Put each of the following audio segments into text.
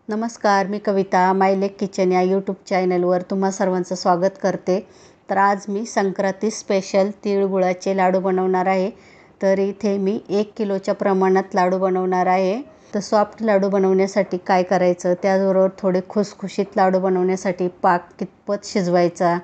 नमस्कार, मी कविता मायलेक किचन या यूट्यूब चॅनलवर तुम्हा सर्वांचं स्वागत करते। तर आज मी संक्रांती स्पेशल तीळ गुळाचे लाडू बनवणार आहे। तर इथे मी 1 किलोच्या प्रमाणात लाडू बनवणार आहे। तर सॉफ्ट लाडू बनवण्यासाठी काय करायचं, त्याचबरोबर थोडे खुसखुशीत लाडू बनवण्यासाठी पाक कितपत शिजवायचा,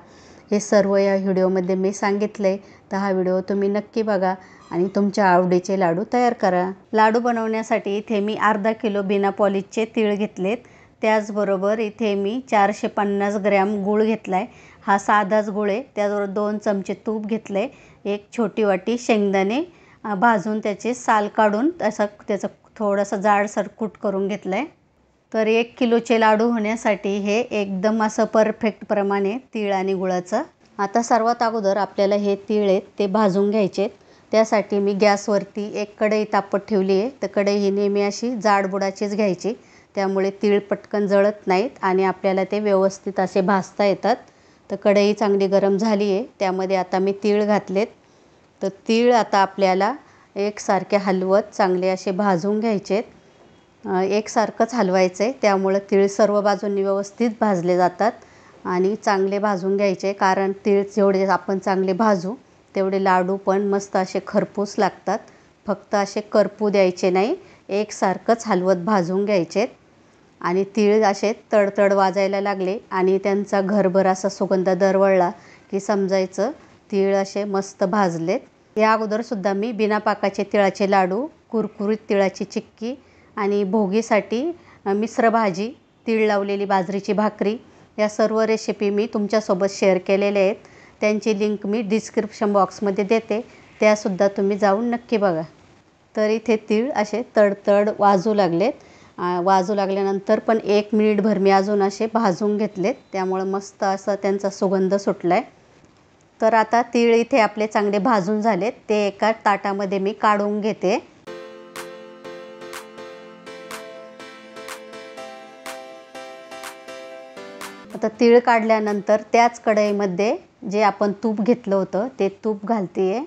हे सर्व या व्हिडिओमध्ये मी सांगितले। तर हा व्हिडिओ तुम्ही नक्की बघा आणि तुमच्या आवडीचे लाडू तयार करा। लाडू बनवण्यासाठी इथे मी अर्धा किलो बिना पॉलिशचे तीळ घेतलेत। त्याचबरोबर इथे मी 450 ग्रॅम गूळ घेतलाय। हा साधाच गूळ आहे। त्याचबरोबर 2 चमचे तूप घेतले, एक छोटी वाटी शेंगदाणे भाजून त्याचे साल काढून त्याचा थोडासा जाडसर कूट करून घेतलाय। तर 1 किलोचे लाडू होण्यासाठी हे एकदम असं परफेक्ट प्रमाणे तीळ आणि गुळाचं। आता सर्वात अगोदर आपल्याला हे तीळ आहेत ते भाजून घ्यायचे। त्यासाठी मी गॅसवरती एक कढई तापत ठेवली आहे। तर कढई ही नेहमी अशी जाड बुडाचीच घ्यायची, त्यामुळे तीळ पटकन जळत नाहीत आणि आपल्याला ते व्यवस्थित असे भाजता येतात। तर कढई चांगली गरम झाली आहे, त्यामध्ये आता मी तीळ घातलेत। तर तीळ आता आपल्याला एकसारखे हलवत चांगले असे भाजून घ्यायचेत। एकसारखंच हलवायचं आहे, त्यामुळे तीळ सर्व बाजूंनी व्यवस्थित भाजले जातात आणि चांगले भाजून घ्यायचे। कारण तीळ जेवढे आपण चांगले भाजू तेवढे लाडू पण मस्त असे खरपूस लागतात। फक्त असे करपू द्यायचे नाही, एकसारखंच हलवत भाजून घ्यायचे। आणि तीळ असे तडतड वाजायला लागले आणि त्यांचा घरभर असा सुगंध दरवळला की समजायचं तीळ असे मस्त भाजलेत। या अगोदरसुद्धा मी बिना पाकाचे तिळाचे लाडू, कुरकुरीत तिळाची चिक्की आणि भोगीसाठी मिश्र भाजी, तीळ लावलेली बाजरीची भाकरी, या सर्व रेसिपी मी तुमच्यासोबत शेअर केलेल्या आहेत। त्यांची लिंक मी डिस्क्रिप्शन बॉक्समध्ये देते, त्यासुद्धा तुम्ही जाऊन नक्की बघा। तर इथे तीळ असे तडतड वाजू लागलेत। वाजू लागल्यानंतर पण 1 मिनिटभर मी अजून असे भाजून घेतलेत, त्यामुळे मस्त असा त्यांचा सुगंध सुटलाय। तर आता तीळ इथे आपले चांगले भाजून झालेत, ते एका ताटामध्ये मी काढून घेते। आता तीळ काढल्यानंतर त्याच कढईमध्ये जे आपण तूप घेतलं होतं ते तूप घालते।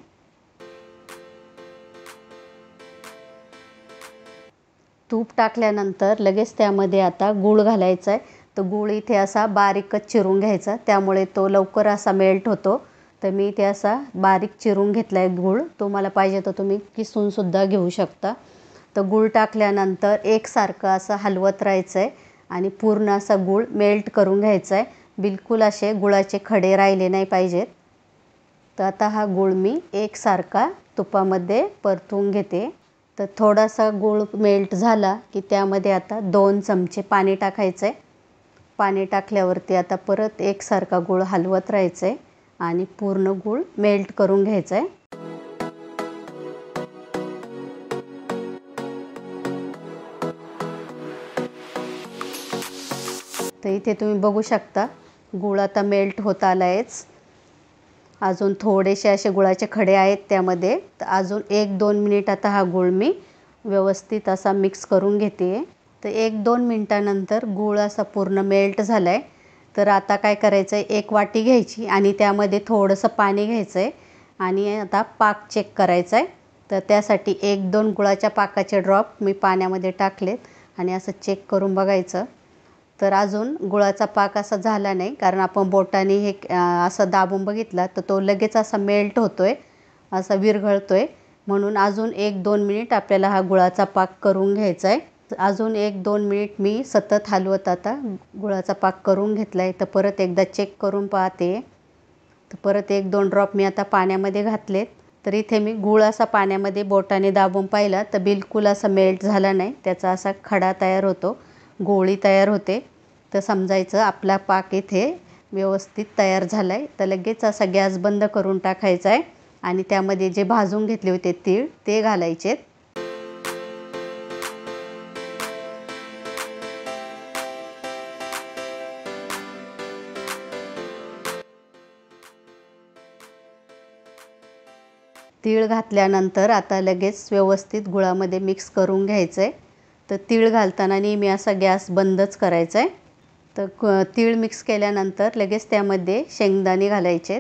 तूप टाकल्यानंतर लगेच त्यामध्ये आता गूळ घालायचा आहे। तर गूळ इथे असा बारीकच चिरून घ्यायचा, त्यामुळे तो लवकर असा मेल्ट होतो। तर मी इथे असा बारीक चिरून घेतला आहे गूळ। तुम्हाला पाहिजे तर तुम्ही किसूनसुद्धा घेऊ शकता। तर गूळ टाकल्यानंतर एकसारखं असं हलवत राहायचं आहे आणि पूर्ण असा गूळ मेल्ट करून घ्यायचा आहे। बिलकुल असे गुळाचे खडे राहिले नाही पाहिजेत। तर आता हा गूळ मी एकसारखा तुपामध्ये परतून घेते। तर थोडासा गूळ मेल्ट झाला की त्यामध्ये आता 2 चमचे पाणी टाकायचं आहे। पाणी टाकल्यावरती आता परत एकसारखा गूळ हलवत राहायचं आहे आणि पूर्ण गूळ मेल्ट करून घ्यायचा आहे। तर इथे तुम्ही बघू शकता गूळ आता मेल्ट होत आला आहेच। अजून थोडेसे असे गुळाचे खडे आहेत त्यामध्ये। तर अजून 1-2 मिनिट आता हा गूळ मी व्यवस्थित असा मिक्स करून घेते। तर 1-2 मिनिटानंतर गूळ असा पूर्ण मेल्ट झाला आहे। तर आता काय करायचं आहे, एक वाटी घ्यायची आणि त्यामध्ये थोडंसं पाणी घ्यायचं आहे आणि आता पाक चेक करायचा आहे। तर त्यासाठी 1-2 गुळाच्या पाकाचे ड्रॉप मी पाण्यामध्ये टाकलेत आणि असं चेक करून बघायचं। तर अजून गुळाचा पाक असा झाला नाही, कारण आपण बोटाने हे असं दाबून बघितला तर तो लगेच असा मेल्ट होतोय, असा विरघळतोय। म्हणून अजून 1-2 मिनिट आपल्याला हा गुळाचा पाक करून घ्यायचा आहे। अजून 1-2 मिनिट मी सतत हलवत आता गुळाचा पाक करून घेतला आहे। तर परत एकदा चेक करून पाहते। तर परत 1-2 ड्रॉप मी आता पाण्यामध्ये घातलेत। तर इथे मी गूळ असा पाण्यामध्ये बोटाने दाबून पाहिला तर बिलकुल असा मेल्ट झाला नाही, त्याचा असा खडा तयार होतो, गोळी तयार होते। तर समजायचं आपला पाक इथे व्यवस्थित तयार झाला आहे। तर लगेच असा गॅस बंद करून टाकायचा आहे आणि त्यामध्ये जे भाजून घेतले होते तीळ ते घालायचे। तीळ घातल्यानंतर आता लगेच व्यवस्थित गुळामध्ये मिक्स करून घ्यायचं आहे। तर तीळ घालताना नेहमी असा गॅस बंदच करायचा आहे। तर तीळ मिक्स केल्यानंतर लगेच त्यामध्ये शेंगदाणे घालायचे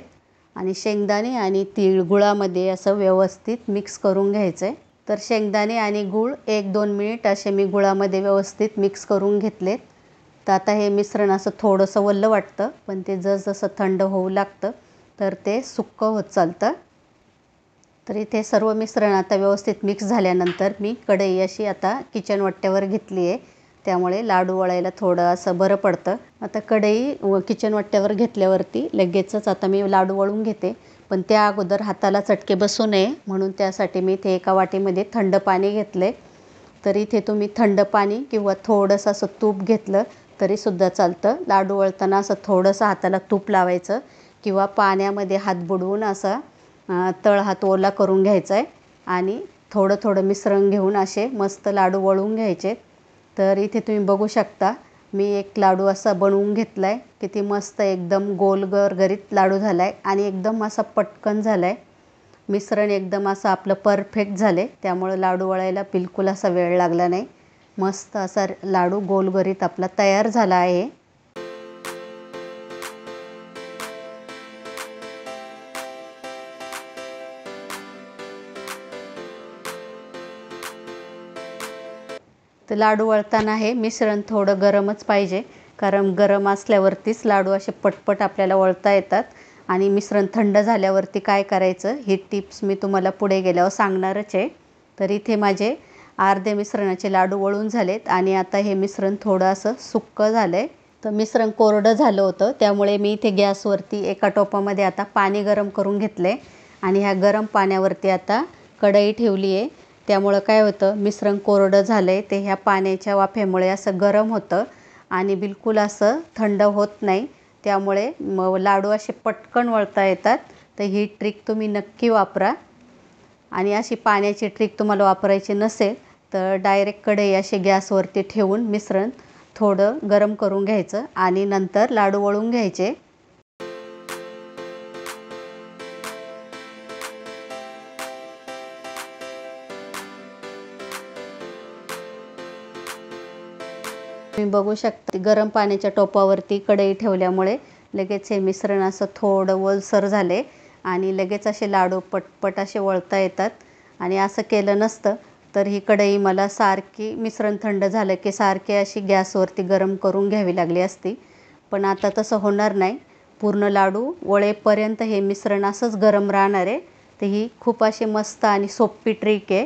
आणि शेंगदाणे आणि तीळ गुळामध्ये असं व्यवस्थित मिक्स करून घ्यायचं आहे। तर शेंगदाणे आणि गूळ 1-2 मिनिट असे मी गुळामध्ये व्यवस्थित मिक्स करून घेतले. तर आता हे मिश्रण असं थोडंसं वल्लं वाटतं, पण ते जसजसं थंड होऊ लागतं तर ते सुक्कं होत चालतं. तर इथे सर्व मिश्रण आता व्यवस्थित मिक्स झाल्यानंतर मी कढई अशी आता किचन वाट्यावर घेतली आहे. त्यामुळे लाडू वळायला थोडं असं बरं पडतं. आता कढई किचन वाट्यावर घेतल्यावरती लगेचच आता मी लाडू वळून घेते. पण त्या अगोदर हाताला चटके बसू नये म्हणून त्यासाठी मी इथे एका वाटीमध्ये थंड पाणी घेतले. तर इथे तुम्ही थंड पाणी किंवा थोडंसं असं तूप घेतलं तरीसुद्धा चालतं. लाडू वळताना असं थोडंसं हाताला तूप लावायचं किंवा पाण्यामध्ये हात बुडवून असा तळहात ओला करून घ्यायचा आहे आणि थोडं थोडं मिश्रण घेऊन असे मस्त लाडू वळून घ्यायचे. तर इथे तुम्ही बघू शकता मी एक लाडू असा बनवून घेतला आहे. किती मस्त एकदम गोल गरगरीत लाडू झाला आहे आणि एकदम असा पटकन झाला आहे. मिश्रण एकदम असं आपलं परफेक्ट झालं आहे, त्यामुळं लाडू वळायला बिलकुल असा वेळ लागला नाही. मस्त असा लाडू गोलगरीत आपला तयार झाला आहे. तर लाडू वळताना हे मिश्रण थोडं गरमच पाहिजे, कारण गरम असल्यावरतीच लाडू असे पटपट आपल्याला वळता येतात. आणि मिश्रण थंड झाल्यावरती काय करायचं ही टिप्स मी तुम्हाला पुढे गेल्यावर सांगणारच आहे. तर इथे माझे अर्धे मिश्रणाचे लाडू वळून झालेत आणि आता हे मिश्रण थोडं असं सुक्कं झालं आहे. तर मिश्रण कोरडं झालं होतं, त्यामुळे मी इथे गॅसवरती एका टोपामध्ये आता पाणी गरम करून घेतलं आहे आणि ह्या गरम पाण्यावरती आता कढई ठेवली आहे. त्यामुळं काय होतं, मिश्रण कोरडं झालं आहे ते ह्या पाण्याच्या वाफेमुळे असं गरम होतं आणि बिलकुल असं थंड होत नाही. त्यामुळे लाडू असे पटकन वळता येतात. तर ही ट्रिक तुम्ही नक्की वापरा. आणि अशी पाण्याची ट्रिक तुम्हाला वापरायची नसेल तर डायरेक्ट कढई अशी गॅसवरती ठेवून मिश्रण थोडं गरम करून घ्यायचं आणि नंतर लाडू वळून घ्यायचे. तुम्ही बघू शकता गरम पाण्याच्या टोपावरती कढई ठेवल्यामुळे लगेच हे मिश्रण असं थोडं ओलसर झाले आणि लगेच असे लाडू पटपट असे वळता येतात. आणि असं केलं नसतं तर ही कढई मला सारखी मिश्रण थंड झालं की सारखी अशी गॅसवरती गरम करून घ्यावी लागली असती. पण आता तसं होणार नाही. पूर्ण लाडू वळेपर्यंत हे मिश्रण असंच गरम राहणार आहे. तर ही खूप अशी मस्त आणि सोपी ट्रिक आहे.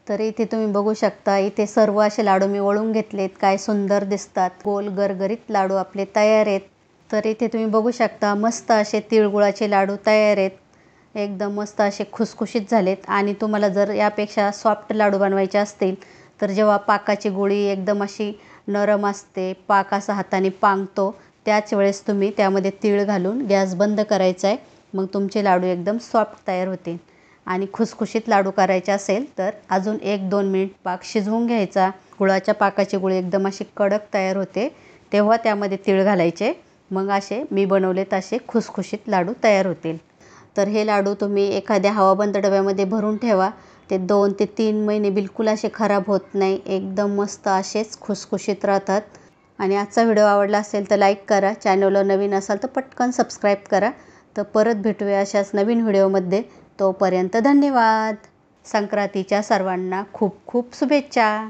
तर इथे तुम्ही बघू शकता इथे सर्व असे लाडू मी वळून घेतलेत. काय सुंदर दिसतात. गोल गरगरीत लाडू आपले तयार आहेत. तर इथे तुम्ही बघू शकता मस्त असे तिळगुळाचे लाडू तयार आहेत. एकदम मस्त असे खुसखुशीत झालेत. आणि तुम्हाला जर यापेक्षा सॉफ्ट लाडू बनवायचे असतील तर जेव्हा पाकाची गोळी एकदम अशी नरम असते, पाक असा हाताने पांगतो, त्याच वेळेस तुम्ही त्यामध्ये तीळ घालून गॅस बंद करायचा आहे. मग तुमचे लाडू एकदम सॉफ्ट तयार होतील. आणि खुसखुशीत लाडू करायचे असेल तर अजून 1-2 मिनिट पाक शिजवून घ्यायचा. गुळाच्या पाकाची गोळी एकदम अशी कडक तयार होते तेव्हा त्यामध्ये तीळ घालायचे. मग असे मी बनवले तसे खुसखुशीत लाडू तयार होतील. तर हे लाडू तुम्ही एखाद्या हवाबंद डब्यामध्ये भरून ठेवा. ते 2 ते 3 महिने बिलकुल असे खराब होत नाही. एकदम मस्त असेच खुसखुशीत राहतात. आणि आजचा व्हिडिओ आवडला असेल तर लाईक करा. चॅनलला नवीन असाल तर पटकन सबस्क्राईब करा. तर परत भेटूया अशाच नवीन व्हिडिओमध्ये. तोपर्यंत धन्यवाद. संक्रांतीच्या सर्वांना खूप खूप शुभेच्छा.